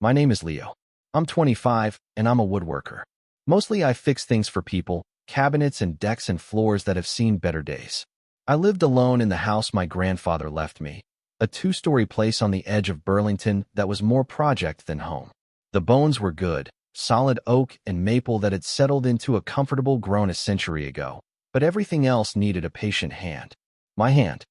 My name is Leo. I'm 25, and I'm a woodworker. Mostly I fix things for people, cabinets and decks and floors that have seen better days. I lived alone in the house my grandfather left me, a two-story place on the edge of Burlington that was more project than home. The bones were good, solid oak and maple that had settled into a comfortable grown a century ago, but everything else needed a patient hand. My hand.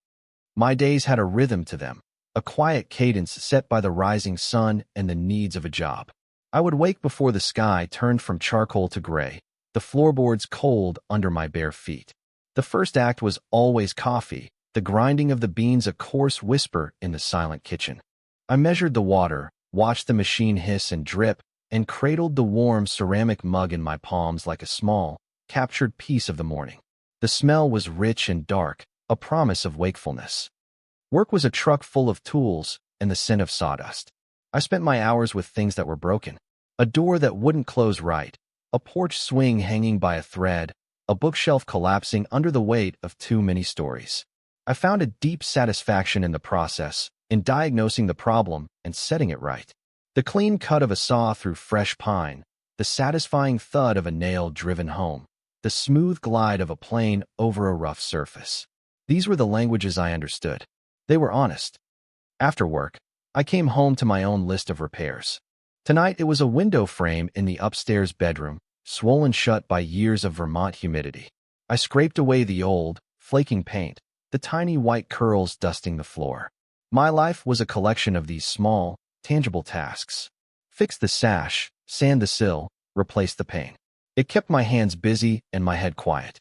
My days had a rhythm to them, a quiet cadence set by the rising sun and the needs of a job. I would wake before the sky turned from charcoal to gray, the floorboards cold under my bare feet. The first act was always coffee, the grinding of the beans a coarse whisper in the silent kitchen. I measured the water, watched the machine hiss and drip, and cradled the warm ceramic mug in my palms like a small, captured piece of the morning. The smell was rich and dark, a promise of wakefulness. Work was a truck full of tools and the scent of sawdust. I spent my hours with things that were broken. A door that wouldn't close right, a porch swing hanging by a thread, a bookshelf collapsing under the weight of too many stories. I found a deep satisfaction in the process, in diagnosing the problem and setting it right. The clean cut of a saw through fresh pine, the satisfying thud of a nail driven home, the smooth glide of a plane over a rough surface. These were the languages I understood. They were honest. After work, I came home to my own list of repairs. Tonight it was a window frame in the upstairs bedroom, swollen shut by years of Vermont humidity. I scraped away the old, flaking paint, the tiny white curls dusting the floor. My life was a collection of these small, tangible tasks. Fix the sash, sand the sill, replace the pane. It kept my hands busy and my head quiet.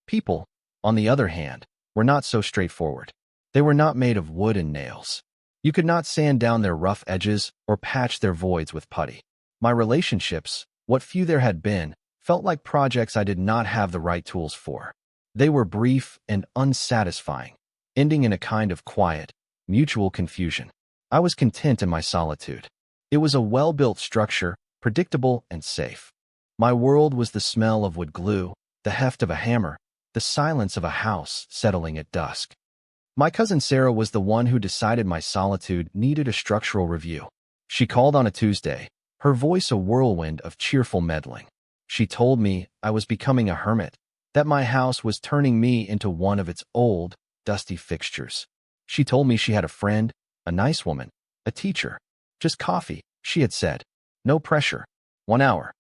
People, on the other hand, were not so straightforward. They were not made of wood and nails. You could not sand down their rough edges or patch their voids with putty. My relationships, what few there had been, felt like projects I did not have the right tools for. They were brief and unsatisfying, ending in a kind of quiet, mutual confusion. I was content in my solitude. It was a well-built structure, predictable and safe. My world was the smell of wood glue, the heft of a hammer, the silence of a house settling at dusk. My cousin Sarah was the one who decided my solitude needed a structural review. She called on a Tuesday, her voice a whirlwind of cheerful meddling. She told me I was becoming a hermit, that my house was turning me into one of its old, dusty fixtures. She told me she had a friend, a nice woman, a teacher. Just coffee, she had said. No pressure. 1 hour.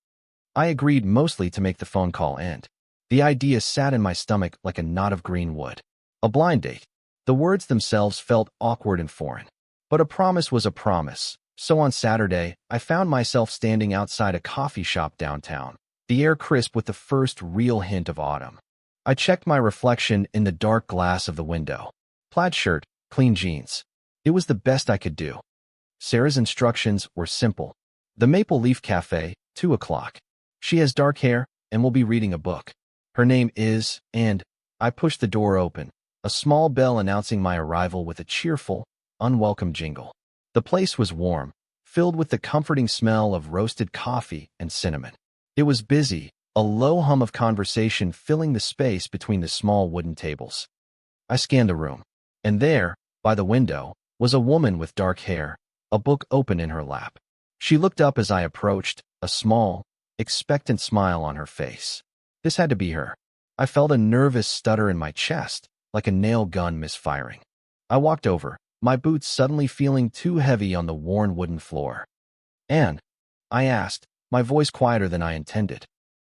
I agreed mostly to make the phone call end. The idea sat in my stomach like a knot of green wood. A blind date. The words themselves felt awkward and foreign. But a promise was a promise, so on Saturday, I found myself standing outside a coffee shop downtown, the air crisp with the first real hint of autumn. I checked my reflection in the dark glass of the window. Plaid shirt, clean jeans. It was the best I could do. Sarah's instructions were simple. The Maple Leaf Cafe, 2 o'clock. She has dark hair and will be reading a book. Her name is, and I pushed the door open, a small bell announcing my arrival with a cheerful, unwelcome jingle. The place was warm, filled with the comforting smell of roasted coffee and cinnamon. It was busy, a low hum of conversation filling the space between the small wooden tables. I scanned the room, and there, by the window, was a woman with dark hair, a book open in her lap. She looked up as I approached, a small, expectant smile on her face. This had to be her. I felt a nervous stutter in my chest, like a nail gun misfiring. I walked over, my boots suddenly feeling too heavy on the worn wooden floor. "Anne?" I asked, my voice quieter than I intended.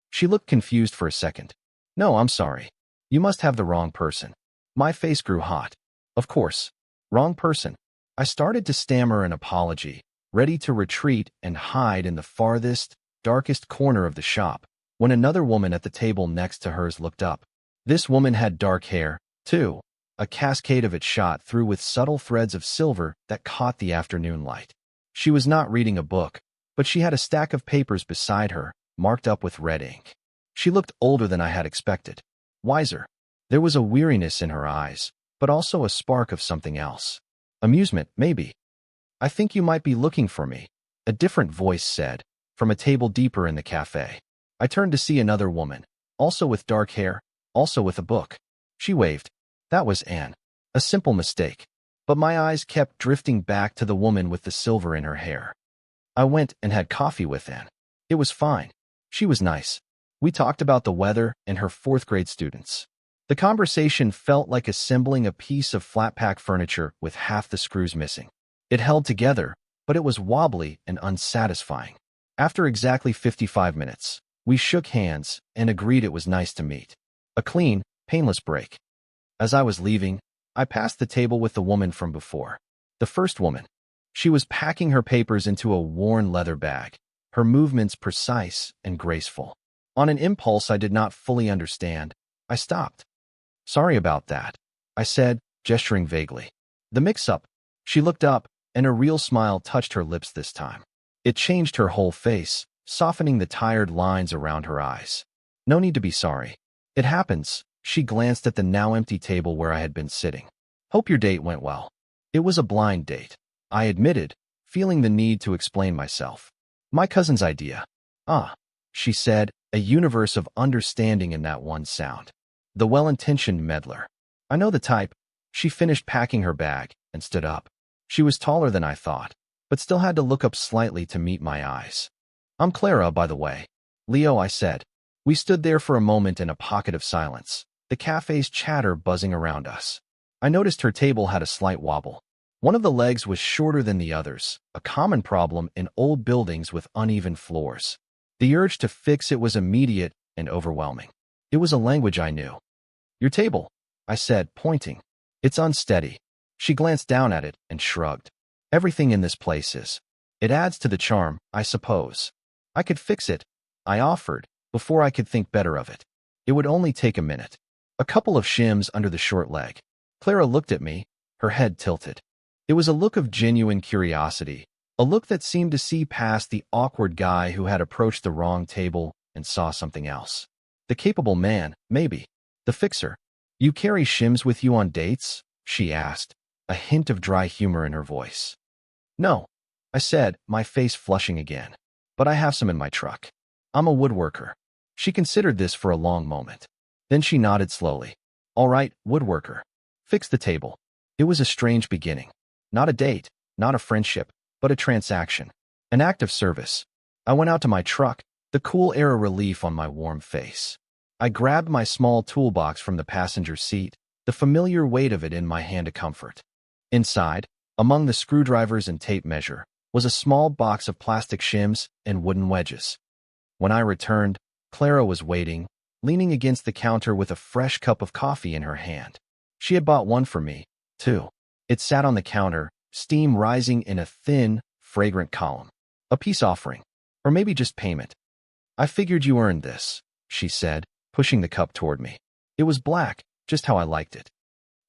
She looked confused for a second. "No, I'm sorry. You must have the wrong person." My face grew hot. Of course. Wrong person. I started to stammer an apology, ready to retreat and hide in the farthest, darkest corner of the shop, when another woman at the table next to hers looked up. This woman had dark hair, too, a cascade of it shot through with subtle threads of silver that caught the afternoon light. She was not reading a book, but she had a stack of papers beside her, marked up with red ink. She looked older than I had expected. Wiser. There was a weariness in her eyes, but also a spark of something else. Amusement, maybe. "I think you might be looking for me," a different voice said, from a table deeper in the cafe. I turned to see another woman, also with dark hair, also with a book. She waved. That was Anne. A simple mistake. But my eyes kept drifting back to the woman with the silver in her hair. I went and had coffee with Anne. It was fine. She was nice. We talked about the weather and her fourth-grade students. The conversation felt like assembling a piece of flat-pack furniture with half the screws missing. It held together, but it was wobbly and unsatisfying. After exactly 55 minutes, we shook hands and agreed it was nice to meet. A clean, painless break. As I was leaving, I passed the table with the woman from before. The first woman. She was packing her papers into a worn leather bag, her movements precise and graceful. On an impulse I did not fully understand, I stopped. "Sorry about that," I said, gesturing vaguely. "The mix-up." She looked up, and a real smile touched her lips this time. It changed her whole face, softening the tired lines around her eyes. "No need to be sorry. It happens." She glanced at the now empty table where I had been sitting. "Hope your date went well." It was a blind date, I admitted, feeling the need to explain myself. "My cousin's idea." "Ah," she said, a universe of understanding in that one sound. The well-intentioned meddler. "I know the type." She finished packing her bag and stood up. She was taller than I thought, but still had to look up slightly to meet my eyes. "I'm Clara, by the way." "Leo," I said. We stood there for a moment in a pocket of silence, the cafe's chatter buzzing around us. I noticed her table had a slight wobble. One of the legs was shorter than the others, a common problem in old buildings with uneven floors. The urge to fix it was immediate and overwhelming. It was a language I knew. "Your table," I said, pointing. "It's unsteady." She glanced down at it and shrugged. "Everything in this place is. It adds to the charm, I suppose." "I could fix it," I offered, before I could think better of it. It would only take a minute. A couple of shims under the short leg. Clara looked at me, her head tilted. It was a look of genuine curiosity, a look that seemed to see past the awkward guy who had approached the wrong table and saw something else. The capable man, maybe. The fixer. "You carry shims with you on dates?" she asked, a hint of dry humor in her voice. "No," I said, my face flushing again. "But I have some in my truck. I'm a woodworker." She considered this for a long moment. Then she nodded slowly. "All right, woodworker. Fix the table." It was a strange beginning. Not a date, not a friendship, but a transaction. An act of service. I went out to my truck, the cool air a relief on my warm face. I grabbed my small toolbox from the passenger seat, the familiar weight of it in my hand a comfort. Inside, among the screwdrivers and tape measure, was a small box of plastic shims and wooden wedges. When I returned, Clara was waiting, leaning against the counter with a fresh cup of coffee in her hand. She had bought one for me, too. It sat on the counter, steam rising in a thin, fragrant column. A peace offering. Or maybe just payment. "I figured you earned this," she said, pushing the cup toward me. It was black, just how I liked it.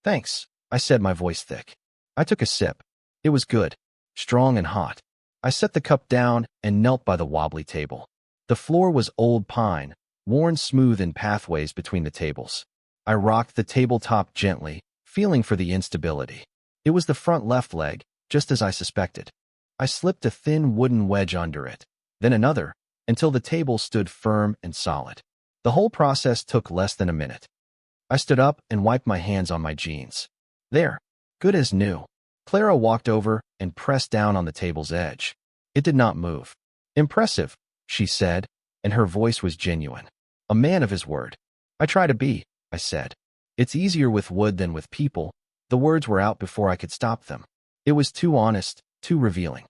"Thanks," I said, my voice thick. I took a sip. It was good. Strong and hot. I set the cup down and knelt by the wobbly table. The floor was old pine, worn smooth in pathways between the tables. I rocked the tabletop gently, feeling for the instability. It was the front left leg, just as I suspected. I slipped a thin wooden wedge under it, then another, until the table stood firm and solid. The whole process took less than a minute. I stood up and wiped my hands on my jeans. There, good as new. Clara walked over and pressed down on the table's edge. It did not move. "Impressive," she said, and her voice was genuine. A man of his word. "I try to be," I said. "It's easier with wood than with people." The words were out before I could stop them. It was too honest, too revealing.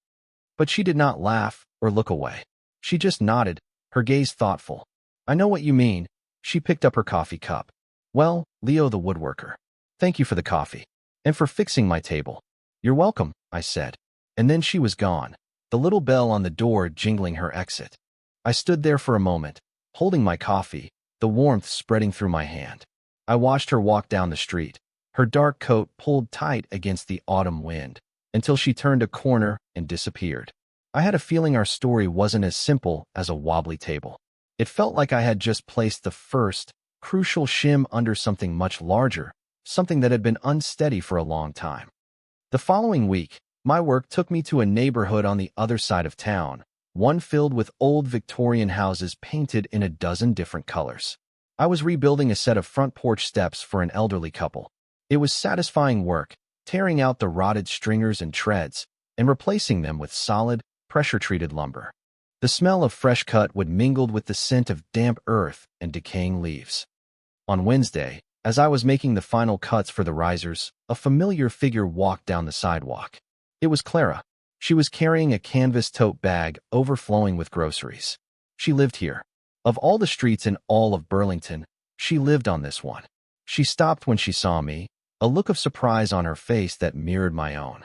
But she did not laugh or look away. She just nodded, her gaze thoughtful. "I know what you mean." She picked up her coffee cup. "Well, Leo the woodworker. Thank you for the coffee. And for fixing my table." "You're welcome," I said. And then she was gone, the little bell on the door jingling her exit. I stood there for a moment, holding my coffee, the warmth spreading through my hand. I watched her walk down the street, her dark coat pulled tight against the autumn wind, until she turned a corner and disappeared. I had a feeling our story wasn't as simple as a wobbly table. It felt like I had just placed the first, crucial shim under something much larger, something that had been unsteady for a long time. The following week, my work took me to a neighborhood on the other side of town, one filled with old Victorian houses painted in a dozen different colors. I was rebuilding a set of front porch steps for an elderly couple. It was satisfying work, tearing out the rotted stringers and treads, and replacing them with solid, pressure-treated lumber. The smell of fresh cut wood mingled with the scent of damp earth and decaying leaves. On Wednesday, as I was making the final cuts for the risers, a familiar figure walked down the sidewalk. It was Clara. She was carrying a canvas tote bag overflowing with groceries. She lived here. Of all the streets in all of Burlington, she lived on this one. She stopped when she saw me, a look of surprise on her face that mirrored my own.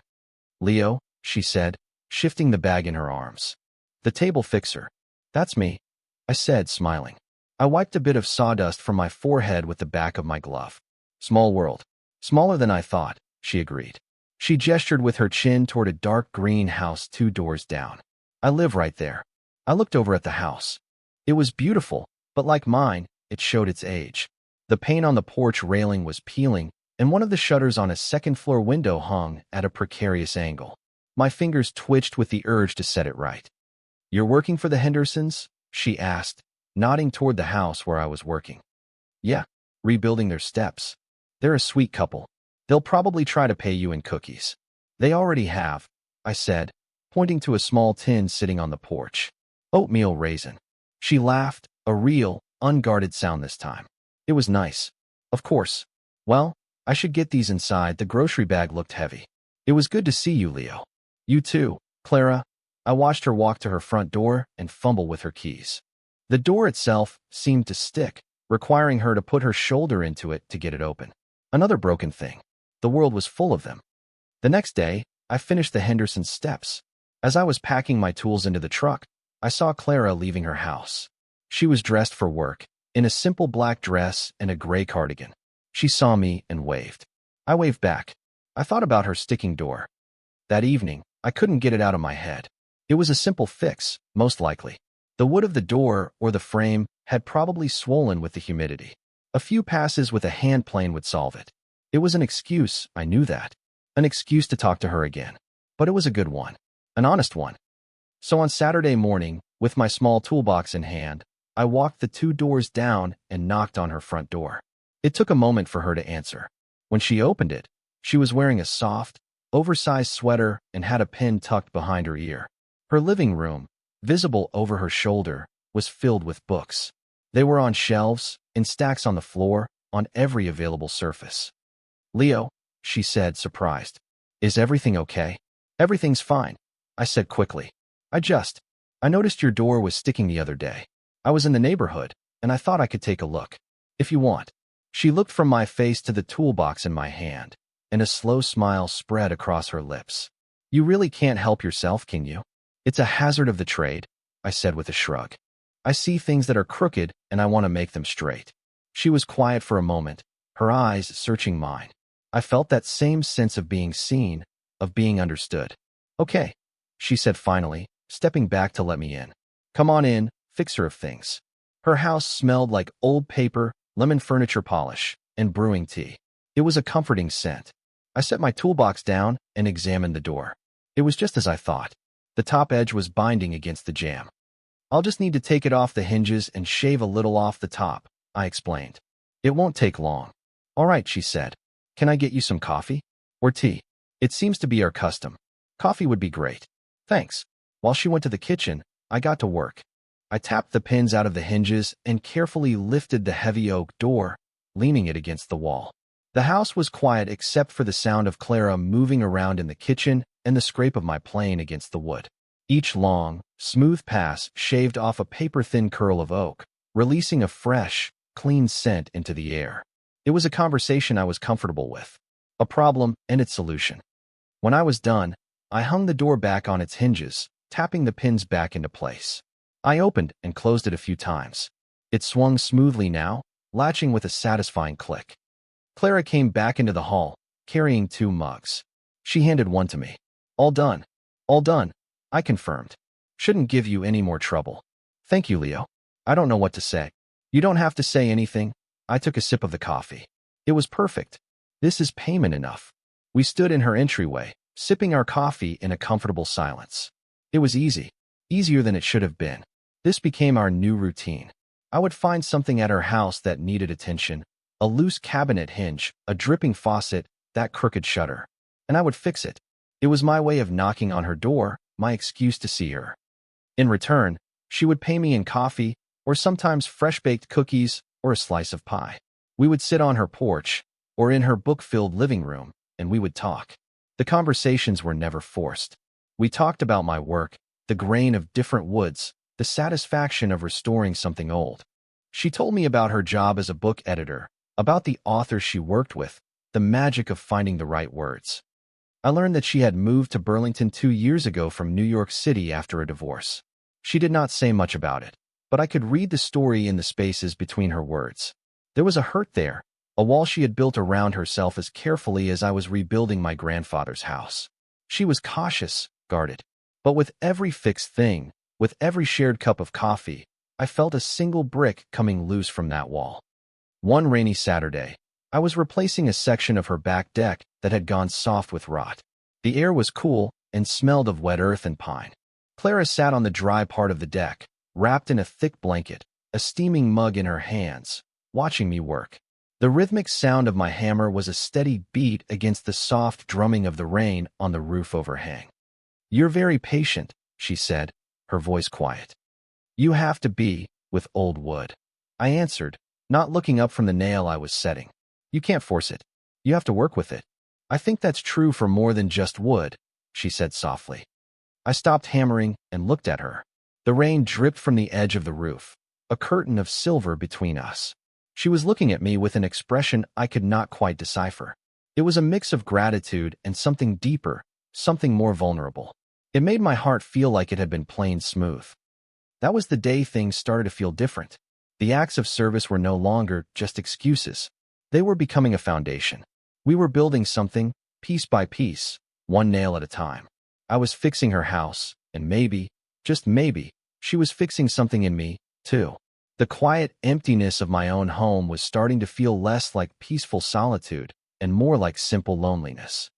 "Leo," she said, shifting the bag in her arms. "The table fixer." "That's me," I said, smiling. I wiped a bit of sawdust from my forehead with the back of my glove. "Small world." "Smaller than I thought," she agreed. She gestured with her chin toward a dark green house 2 doors down. "I live right there." I looked over at the house. It was beautiful, but like mine, it showed its age. The paint on the porch railing was peeling, and one of the shutters on a second-floor window hung at a precarious angle. My fingers twitched with the urge to set it right. "You're working for the Hendersons?" she asked, nodding toward the house where I was working. "Yeah, rebuilding their steps. They're a sweet couple. They'll probably try to pay you in cookies." "They already have," I said, pointing to a small tin sitting on the porch. "Oatmeal raisin." She laughed, a real, unguarded sound this time. It was nice. "Of course. Well, I should get these inside." The grocery bag looked heavy. "It was good to see you, Leo." "You too, Clara." I watched her walk to her front door and fumble with her keys. The door itself seemed to stick, requiring her to put her shoulder into it to get it open. Another broken thing. The world was full of them. The next day, I finished the Henderson steps. As I was packing my tools into the truck, I saw Clara leaving her house. She was dressed for work, in a simple black dress and a gray cardigan. She saw me and waved. I waved back. I thought about her sticking door. That evening, I couldn't get it out of my head. It was a simple fix, most likely. The wood of the door or the frame had probably swollen with the humidity. A few passes with a hand plane would solve it. It was an excuse, I knew that. An excuse to talk to her again. But it was a good one. An honest one. So on Saturday morning, with my small toolbox in hand, I walked the 2 doors down and knocked on her front door. It took a moment for her to answer. When she opened it, she was wearing a soft, oversized sweater and had a pin tucked behind her ear. Her living room, visible over her shoulder, was filled with books. They were on shelves, in stacks on the floor, on every available surface. "Leo," she said, surprised. "Is everything okay?" "Everything's fine," I said quickly. I noticed your door was sticking the other day. I was in the neighborhood, and I thought I could take a look. If you want." She looked from my face to the toolbox in my hand, and a slow smile spread across her lips. "You really can't help yourself, can you?" "It's a hazard of the trade," I said with a shrug. "I see things that are crooked, and I want to make them straight." She was quiet for a moment, her eyes searching mine. I felt that same sense of being seen, of being understood. "Okay," she said finally, stepping back to let me in. "Come on in, fixer of things." Her house smelled like old paper, lemon furniture polish, and brewing tea. It was a comforting scent. I set my toolbox down and examined the door. It was just as I thought. The top edge was binding against the jamb. "I'll just need to take it off the hinges and shave a little off the top," I explained. "It won't take long." "All right," she said. "Can I get you some coffee? Or tea? It seems to be our custom." "Coffee would be great." "Thanks." While she went to the kitchen, I got to work. I tapped the pins out of the hinges and carefully lifted the heavy oak door, leaning it against the wall. The house was quiet except for the sound of Clara moving around in the kitchen and the scrape of my plane against the wood. Each long, smooth pass shaved off a paper-thin curl of oak, releasing a fresh, clean scent into the air. It was a conversation I was comfortable with, a problem and its solution. When I was done, I hung the door back on its hinges, tapping the pins back into place. I opened and closed it a few times. It swung smoothly now, latching with a satisfying click. Clara came back into the hall, carrying 2 mugs. She handed one to me. "All done." "All done," I confirmed. "Shouldn't give you any more trouble." "Thank you, Leo." I don't know what to say. "You don't have to say anything." I took a sip of the coffee. It was perfect. This is payment enough. We stood in her entryway, sipping our coffee in a comfortable silence. It was easy. Easier than it should have been. This became our new routine. I would find something at her house that needed attention, a loose cabinet hinge, a dripping faucet, that crooked shutter, and I would fix it. It was my way of knocking on her door, my excuse to see her. In return, she would pay me in coffee, or sometimes fresh-baked cookies or a slice of pie. We would sit on her porch, or in her book-filled living room, and we would talk. The conversations were never forced. We talked about my work, the grain of different woods, the satisfaction of restoring something old. She told me about her job as a book editor, about the authors she worked with, the magic of finding the right words. I learned that she had moved to Burlington 2 years ago from New York City after a divorce. She did not say much about it, but I could read the story in the spaces between her words. There was a hurt there, a wall she had built around herself as carefully as I was rebuilding my grandfather's house. She was cautious, guarded. But with every fixed thing, with every shared cup of coffee, I felt a single brick coming loose from that wall. One rainy Saturday, I was replacing a section of her back deck that had gone soft with rot. The air was cool and smelled of wet earth and pine. Clara sat on the dry part of the deck, wrapped in a thick blanket, a steaming mug in her hands, watching me work. The rhythmic sound of my hammer was a steady beat against the soft drumming of the rain on the roof overhang. "You're very patient," she said, her voice quiet. "You have to be, with old wood." I answered, not looking up from the nail I was setting. "You can't force it. You have to work with it." "I think that's true for more than just wood," she said softly. I stopped hammering and looked at her. The rain dripped from the edge of the roof, a curtain of silver between us. She was looking at me with an expression I could not quite decipher. It was a mix of gratitude and something deeper, something more vulnerable. It made my heart feel like it had been plain smooth. That was the day things started to feel different. The acts of service were no longer just excuses. They were becoming a foundation. We were building something, piece by piece, one nail at a time. I was fixing her house, and maybe, just maybe, she was fixing something in me, too. The quiet emptiness of my own home was starting to feel less like peaceful solitude and more like simple loneliness.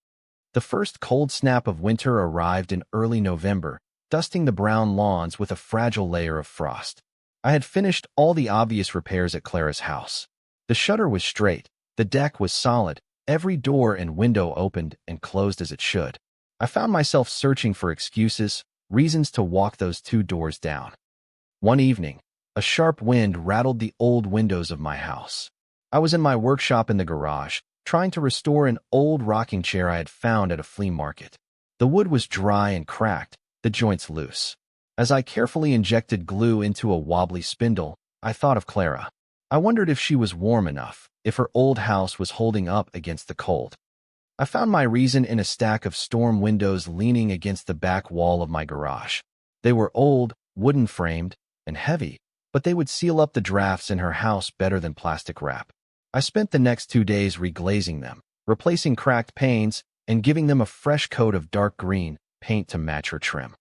The first cold snap of winter arrived in early November, dusting the brown lawns with a fragile layer of frost. I had finished all the obvious repairs at Clara's house. The shutter was straight, the deck was solid, every door and window opened and closed as it should. I found myself searching for excuses, reasons to walk those 2 doors down. One evening, a sharp wind rattled the old windows of my house. I was in my workshop in the garage, trying to restore an old rocking chair I had found at a flea market. The wood was dry and cracked, the joints loose. As I carefully injected glue into a wobbly spindle, I thought of Clara. I wondered if she was warm enough, if her old house was holding up against the cold. I found my reason in a stack of storm windows leaning against the back wall of my garage. They were old, wooden-framed, and heavy, but they would seal up the drafts in her house better than plastic wrap. I spent the next 2 days reglazing them, replacing cracked panes, and giving them a fresh coat of dark green paint to match her trim.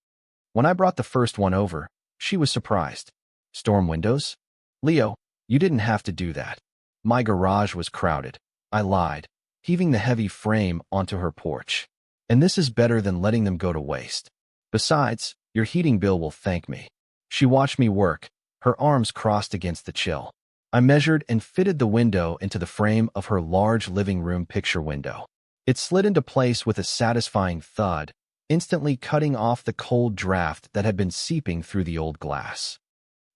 When I brought the first one over, she was surprised. "Storm windows? Leo, you didn't have to do that." My garage was crowded. I lied, heaving the heavy frame onto her porch. "And this is better than letting them go to waste. Besides, your heating bill will thank me." She watched me work, her arms crossed against the chill. I measured and fitted the window into the frame of her large living room picture window. It slid into place with a satisfying thud, instantly cutting off the cold draft that had been seeping through the old glass.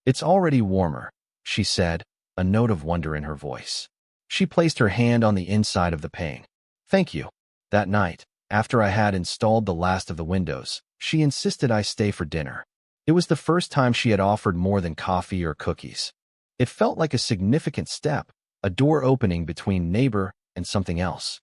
"It's already warmer," she said, a note of wonder in her voice. She placed her hand on the inside of the pane. "Thank you." That night, after I had installed the last of the windows, she insisted I stay for dinner. It was the first time she had offered more than coffee or cookies. It felt like a significant step, a door opening between neighbor and something else.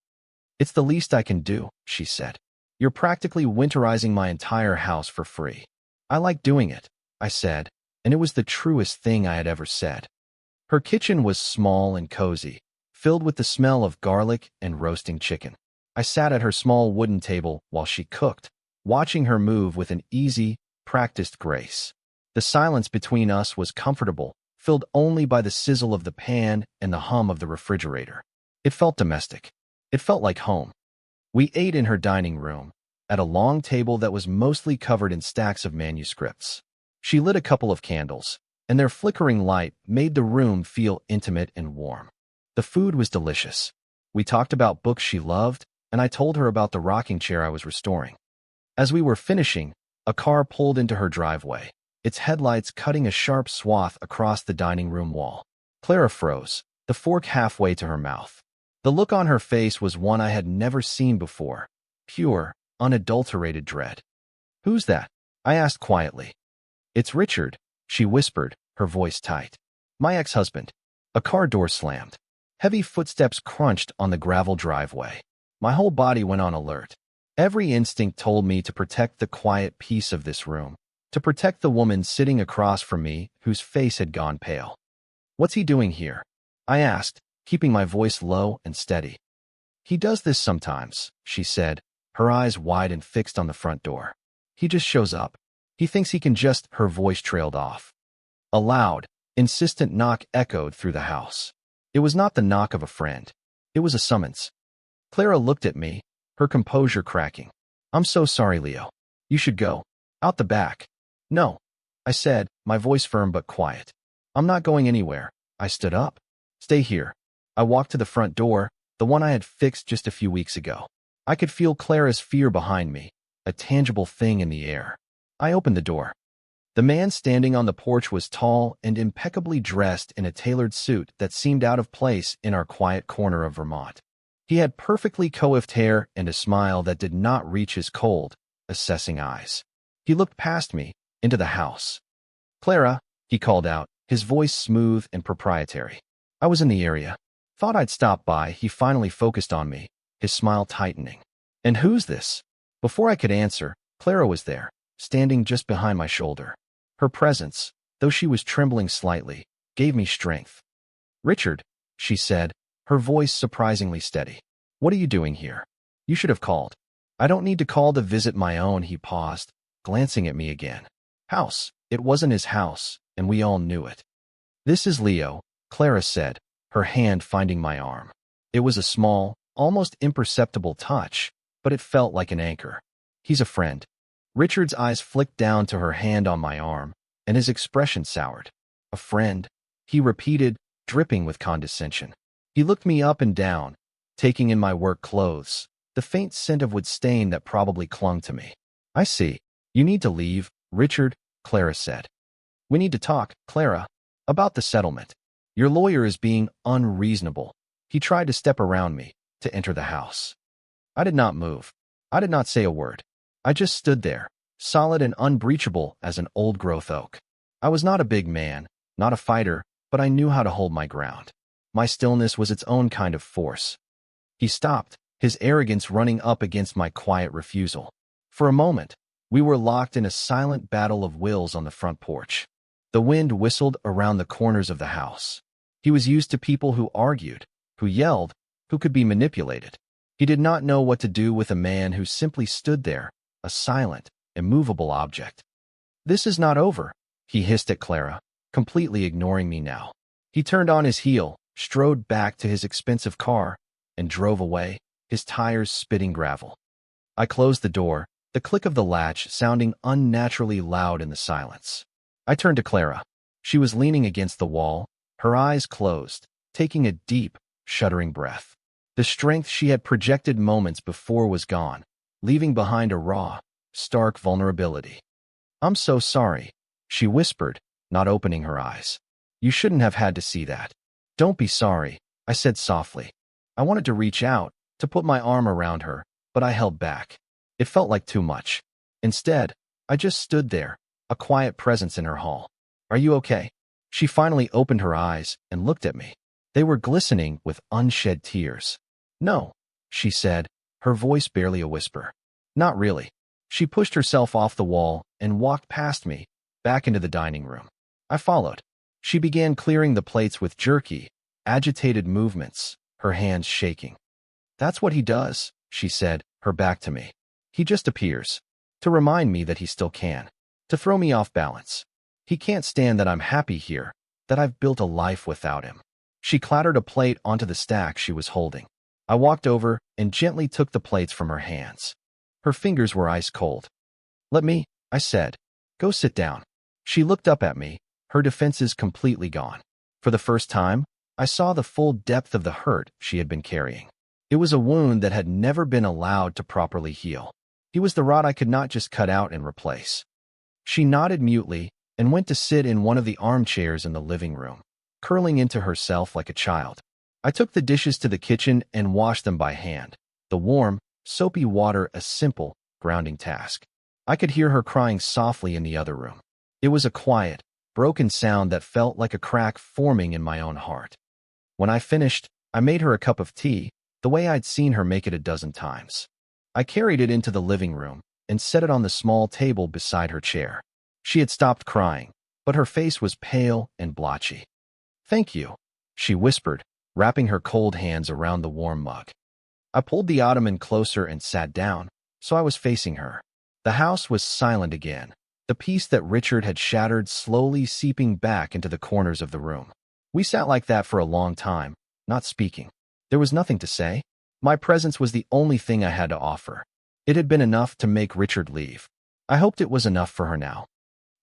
"It's the least I can do," she said. "You're practically winterizing my entire house for free." "I like doing it," I said, and it was the truest thing I had ever said. Her kitchen was small and cozy, filled with the smell of garlic and roasting chicken. I sat at her small wooden table while she cooked, watching her move with an easy, practiced grace. The silence between us was comfortable, filled only by the sizzle of the pan and the hum of the refrigerator. It felt domestic. It felt like home. We ate in her dining room, at a long table that was mostly covered in stacks of manuscripts. She lit a couple of candles, and their flickering light made the room feel intimate and warm. The food was delicious. We talked about books she loved, and I told her about the rocking chair I was restoring. As we were finishing, A car pulled into her driveway, its headlights cutting a sharp swath across the dining room wall. Clara froze, the fork halfway to her mouth. The look on her face was one I had never seen before, pure, unadulterated dread. "Who's that?" I asked quietly. "It's Richard," she whispered, her voice tight. "My ex-husband." A car door slammed. Heavy footsteps crunched on the gravel driveway. My whole body went on alert. Every instinct told me to protect the quiet peace of this room, to protect the woman sitting across from me whose face had gone pale. "What's he doing here?" I asked, keeping my voice low and steady. "He does this sometimes," she said, her eyes wide and fixed on the front door. "He just shows up. He thinks he can just—" Her voice trailed off. A loud, insistent knock echoed through the house. It was not the knock of a friend. It was a summons. Clara looked at me, her composure cracking. "I'm so sorry, Leo. You should go. Out the back." "No," I said, my voice firm but quiet. "I'm not going anywhere." I stood up. "Stay here." I walked to the front door, the one I had fixed just a few weeks ago. I could feel Clara's fear behind me, a tangible thing in the air. I opened the door. The man standing on the porch was tall and impeccably dressed in a tailored suit that seemed out of place in our quiet corner of Vermont. He had perfectly coiffed hair and a smile that did not reach his cold, assessing eyes. He looked past me, into the house. "Clara," he called out, his voice smooth and proprietary. I was in the area. Thought I'd stop by. He finally focused on me, his smile tightening. "And who's this?" Before I could answer, Clara was there, standing just behind my shoulder. Her presence, though she was trembling slightly, gave me strength. "Richard," she said, her voice surprisingly steady. "What are you doing here? You should have called." "I don't need to call to visit my own," he paused, glancing at me again. "House." It wasn't his house, and we all knew it. "This is Leo," Clara said, her hand finding my arm. It was a small, almost imperceptible touch, but it felt like an anchor. "He's a friend." Richard's eyes flicked down to her hand on my arm, and his expression soured. "A friend," he repeated, dripping with condescension. He looked me up and down, taking in my work clothes, the faint scent of wood stain that probably clung to me. "I see. You need to leave, Richard," Clara said. "We need to talk, Clara, about the settlement. Your lawyer is being unreasonable." He tried to step around me, to enter the house. I did not move. I did not say a word. I just stood there, solid and unbreachable as an old-growth oak. I was not a big man, not a fighter, but I knew how to hold my ground. My stillness was its own kind of force. He stopped, his arrogance running up against my quiet refusal. For a moment, we were locked in a silent battle of wills on the front porch. The wind whistled around the corners of the house. He was used to people who argued, who yelled, who could be manipulated. He did not know what to do with a man who simply stood there, a silent, immovable object. "This is not over," he hissed at Clara, completely ignoring me now. He turned on his heel, strode back to his expensive car, and drove away, his tires spitting gravel. I closed the door, the click of the latch sounding unnaturally loud in the silence. I turned to Clara. She was leaning against the wall, her eyes closed, taking a deep, shuddering breath. The strength she had projected moments before was gone, leaving behind a raw, stark vulnerability. "I'm so sorry," she whispered, not opening her eyes. "You shouldn't have had to see that." "Don't be sorry," I said softly. I wanted to reach out, to put my arm around her, but I held back. It felt like too much. Instead, I just stood there, a quiet presence in her hall. "Are you okay?" She finally opened her eyes and looked at me. They were glistening with unshed tears. "No," she said, her voice barely a whisper. "Not really." She pushed herself off the wall and walked past me, back into the dining room. I followed. She began clearing the plates with jerky, agitated movements, her hands shaking. "That's what he does," she said, her back to me. "He just appears. To remind me that he still can. To throw me off balance. He can't stand that I'm happy here, that I've built a life without him." She clattered a plate onto the stack she was holding. I walked over and gently took the plates from her hands. Her fingers were ice cold. "Let me," I said. "Go sit down." She looked up at me, her defenses completely gone. For the first time, I saw the full depth of the hurt she had been carrying. It was a wound that had never been allowed to properly heal. He was the rod I could not just cut out and replace. She nodded mutely and went to sit in one of the armchairs in the living room, curling into herself like a child. I took the dishes to the kitchen and washed them by hand, the warm, soapy water a simple, grounding task. I could hear her crying softly in the other room. It was a quiet, broken sound that felt like a crack forming in my own heart. When I finished, I made her a cup of tea, the way I'd seen her make it a dozen times. I carried it into the living room and set it on the small table beside her chair. She had stopped crying, but her face was pale and blotchy. "Thank you," she whispered, wrapping her cold hands around the warm mug. I pulled the ottoman closer and sat down, so I was facing her. The house was silent again, the peace that Richard had shattered slowly seeping back into the corners of the room. We sat like that for a long time, not speaking. There was nothing to say. My presence was the only thing I had to offer. It had been enough to make Richard leave. I hoped it was enough for her now.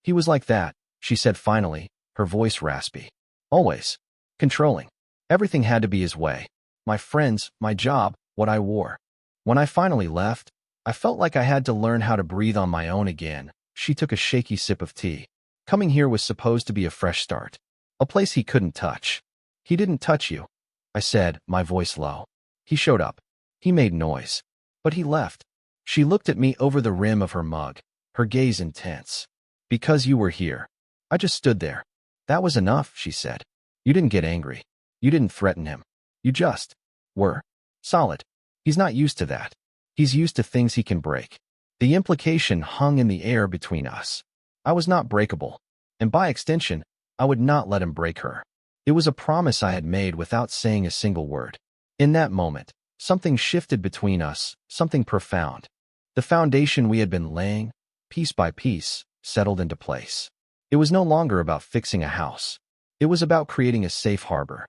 "He was like that," she said finally, her voice raspy. "Always. Controlling. Everything had to be his way. My friends, my job, what I wore. When I finally left, I felt like I had to learn how to breathe on my own again." She took a shaky sip of tea. "Coming here was supposed to be a fresh start. A place he couldn't touch." "He didn't touch you," I said, my voice low. "He showed up. He made noise. But he left." She looked at me over the rim of her mug, her gaze intense. "Because you were here. I just stood there. That was enough," she said. "You didn't get angry. You didn't threaten him. You just were solid. He's not used to that. He's used to things he can break." The implication hung in the air between us. I was not breakable, and by extension, I would not let him break her. It was a promise I had made without saying a single word. In that moment, something shifted between us, something profound. The foundation we had been laying, piece by piece, settled into place. It was no longer about fixing a house. It was about creating a safe harbor.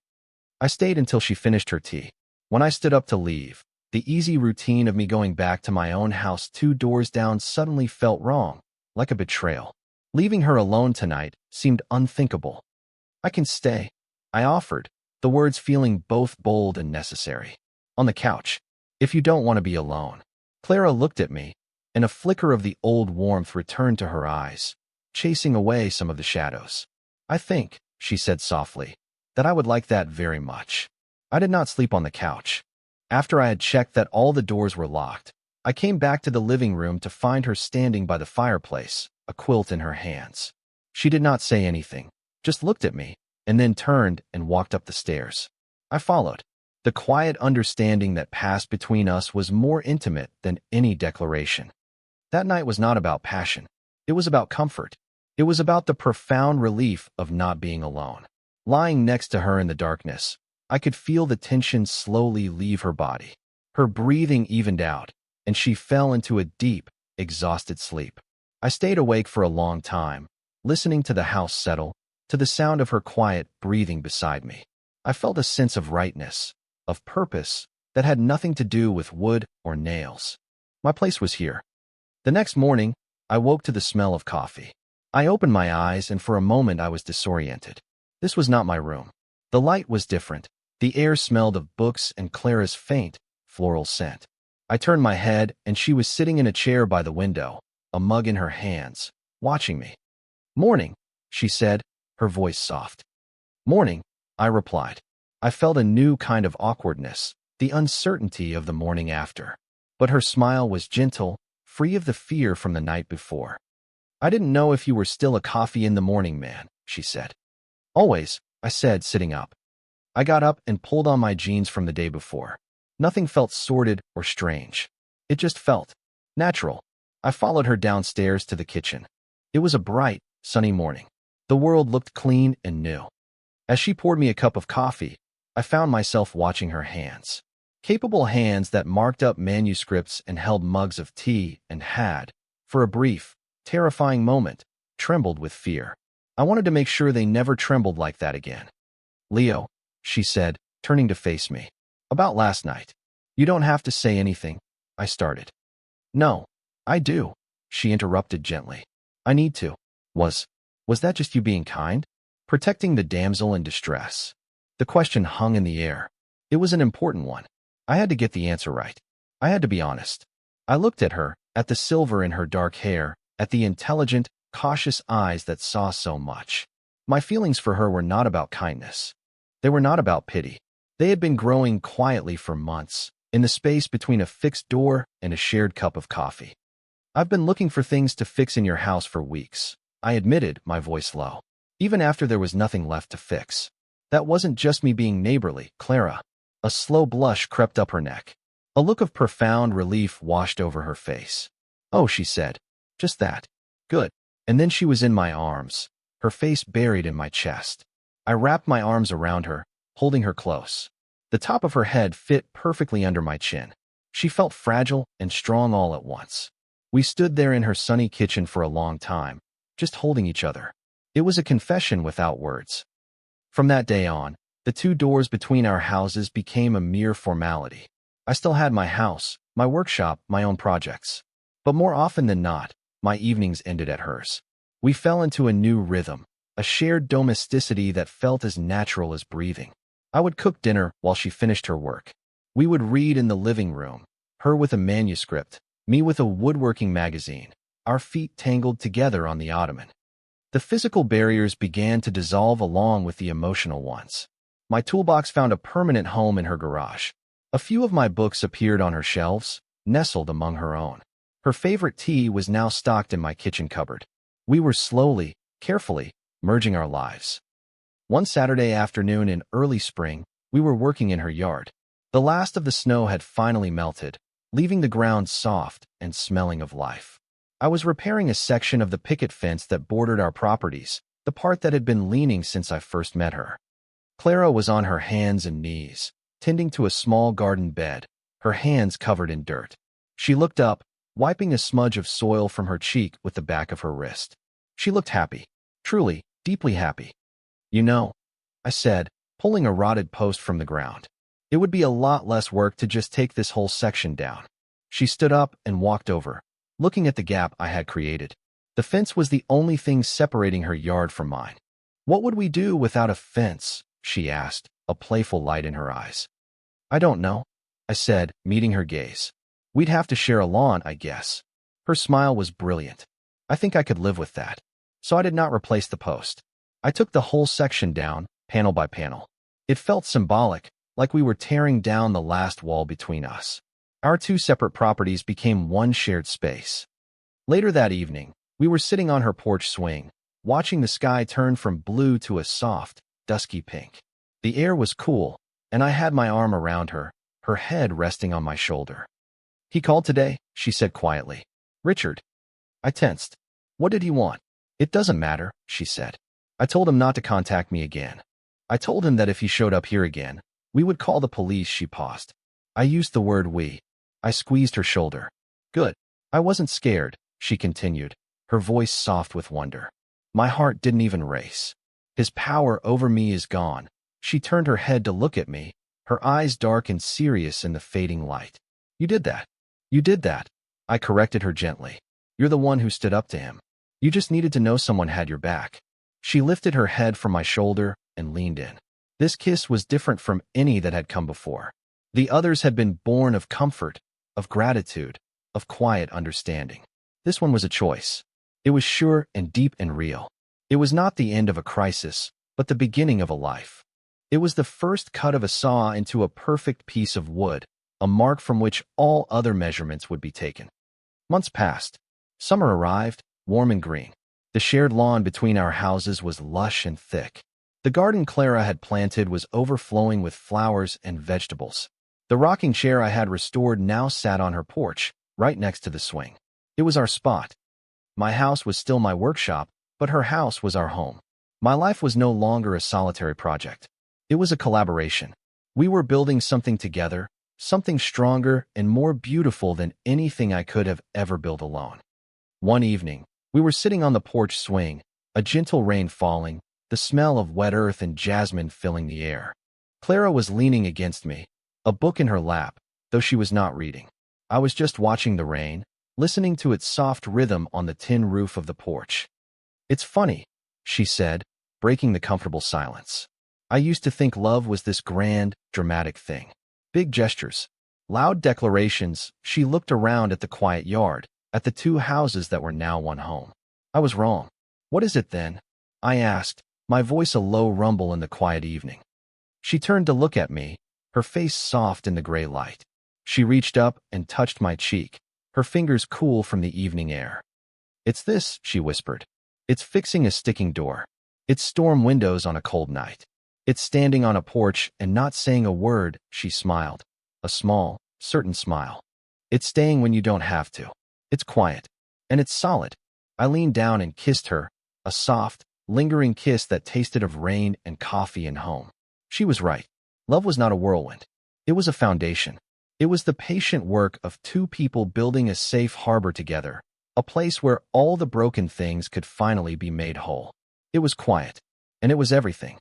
I stayed until she finished her tea. When I stood up to leave, the easy routine of me going back to my own house 2 doors down suddenly felt wrong, like a betrayal. Leaving her alone tonight seemed unthinkable. "I can stay," I offered, the words feeling both bold and necessary. "On the couch, if you don't want to be alone." Clara looked at me, and a flicker of the old warmth returned to her eyes, chasing away some of the shadows. "I think," she said softly, "that I would like that very much." I did not sleep on the couch. After I had checked that all the doors were locked, I came back to the living room to find her standing by the fireplace, a quilt in her hands. She did not say anything, just looked at me, and then turned and walked up the stairs. I followed. The quiet understanding that passed between us was more intimate than any declaration. That night was not about passion. It was about comfort. It was about the profound relief of not being alone. Lying next to her in the darkness, I could feel the tension slowly leave her body. Her breathing evened out, and she fell into a deep, exhausted sleep. I stayed awake for a long time, listening to the house settle, to the sound of her quiet breathing beside me. I felt a sense of rightness, of purpose, that had nothing to do with wood or nails. My place was here. The next morning, I woke to the smell of coffee. I opened my eyes, and for a moment I was disoriented. This was not my room. The light was different. The air smelled of books and Clara's faint, floral scent. I turned my head, and she was sitting in a chair by the window, a mug in her hands, watching me. "Morning," she said, her voice soft. "Morning," I replied. I felt a new kind of awkwardness, the uncertainty of the morning after. But her smile was gentle, free of the fear from the night before. "I didn't know if you were still a coffee in the morning man," she said. "Always," I said, sitting up. I got up and pulled on my jeans from the day before. Nothing felt sordid or strange. It just felt natural. I followed her downstairs to the kitchen. It was a bright, sunny morning. The world looked clean and new. As she poured me a cup of coffee, I found myself watching her hands. Capable hands that marked up manuscripts and held mugs of tea and had, for a brief, terrifying moment, trembled with fear. I wanted to make sure they never trembled like that again. "Leo," she said, turning to face me. "About last night. You don't have to say anything," I started. "No, I do," she interrupted gently. "I need to. Was that just you being kind? Protecting the damsel in distress?" The question hung in the air. It was an important one. I had to get the answer right. I had to be honest. I looked at her, at the silver in her dark hair, at the intelligent, cautious eyes that saw so much. My feelings for her were not about kindness. They were not about pity. They had been growing quietly for months, in the space between a fixed door and a shared cup of coffee. I've been looking for things to fix in your house for weeks, I admitted, my voice low. Even after there was nothing left to fix. That wasn't just me being neighborly, Clara. A slow blush crept up her neck. A look of profound relief washed over her face. Oh, she said. Just that. Good. And then she was in my arms, her face buried in my chest. I wrapped my arms around her, holding her close. The top of her head fit perfectly under my chin. She felt fragile and strong all at once. We stood there in her sunny kitchen for a long time, just holding each other. It was a confession without words. From that day on, the two doors between our houses became a mere formality. I still had my house, my workshop, my own projects. But more often than not, my evenings ended at hers. We fell into a new rhythm, a shared domesticity that felt as natural as breathing. I would cook dinner while she finished her work. We would read in the living room, her with a manuscript, me with a woodworking magazine, our feet tangled together on the ottoman. The physical barriers began to dissolve along with the emotional ones. My toolbox found a permanent home in her garage. A few of my books appeared on her shelves, nestled among her own. Her favorite tea was now stocked in my kitchen cupboard. We were slowly, carefully, merging our lives. One Saturday afternoon in early spring, we were working in her yard. The last of the snow had finally melted, leaving the ground soft and smelling of life. I was repairing a section of the picket fence that bordered our properties, the part that had been leaning since I first met her. Clara was on her hands and knees, tending to a small garden bed, her hands covered in dirt. She looked up, wiping a smudge of soil from her cheek with the back of her wrist. She looked happy, truly, deeply happy. You know, I said, pulling a rotted post from the ground. It would be a lot less work to just take this whole section down. She stood up and walked over, looking at the gap I had created. The fence was the only thing separating her yard from mine. What would we do without a fence? She asked, a playful light in her eyes. I don't know, I said, meeting her gaze. We'd have to share a lawn, I guess. Her smile was brilliant. I think I could live with that. So I did not replace the post. I took the whole section down, panel by panel. It felt symbolic, like we were tearing down the last wall between us. Our two separate properties became one shared space. Later that evening, we were sitting on her porch swing, watching the sky turn from blue to a soft, dusky pink. The air was cool, and I had my arm around her, her head resting on my shoulder. He called today, she said quietly. Richard. I tensed. What did he want? It doesn't matter, she said. I told him not to contact me again. I told him that if he showed up here again, we would call the police. She paused. I used the word we. I squeezed her shoulder. Good. I wasn't scared, she continued, her voice soft with wonder. My heart didn't even race. His power over me is gone. She turned her head to look at me, her eyes dark and serious in the fading light. You did that. You did that. I corrected her gently. You're the one who stood up to him. You just needed to know someone had your back. She lifted her head from my shoulder and leaned in. This kiss was different from any that had come before. The others had been born of comfort, of gratitude, of quiet understanding. This one was a choice. It was sure and deep and real. It was not the end of a crisis, but the beginning of a life. It was the first cut of a saw into a perfect piece of wood, a mark from which all other measurements would be taken. Months passed. Summer arrived, warm and green. The shared lawn between our houses was lush and thick. The garden Clara had planted was overflowing with flowers and vegetables. The rocking chair I had restored now sat on her porch, right next to the swing. It was our spot. My house was still my workshop, but her house was our home. My life was no longer a solitary project. It was a collaboration. We were building something together, something stronger and more beautiful than anything I could have ever built alone. One evening, we were sitting on the porch swing, a gentle rain falling, the smell of wet earth and jasmine filling the air. Clara was leaning against me, a book in her lap, though she was not reading. I was just watching the rain, listening to its soft rhythm on the tin roof of the porch. It's funny, she said, breaking the comfortable silence. I used to think love was this grand, dramatic thing. Big gestures, loud declarations. She looked around at the quiet yard, at the two houses that were now one home. I was wrong. What is it then? I asked, my voice a low rumble in the quiet evening. She turned to look at me, her face soft in the gray light. She reached up and touched my cheek, her fingers cool from the evening air. It's this, she whispered. It's fixing a sticking door. It's storm windows on a cold night. It's standing on a porch and not saying a word, she smiled. A small, certain smile. It's staying when you don't have to. It's quiet. And it's solid. I leaned down and kissed her, a soft, lingering kiss that tasted of rain and coffee and home. She was right. Love was not a whirlwind. It was a foundation. It was the patient work of two people building a safe harbor together, a place where all the broken things could finally be made whole. It was quiet. And it was everything.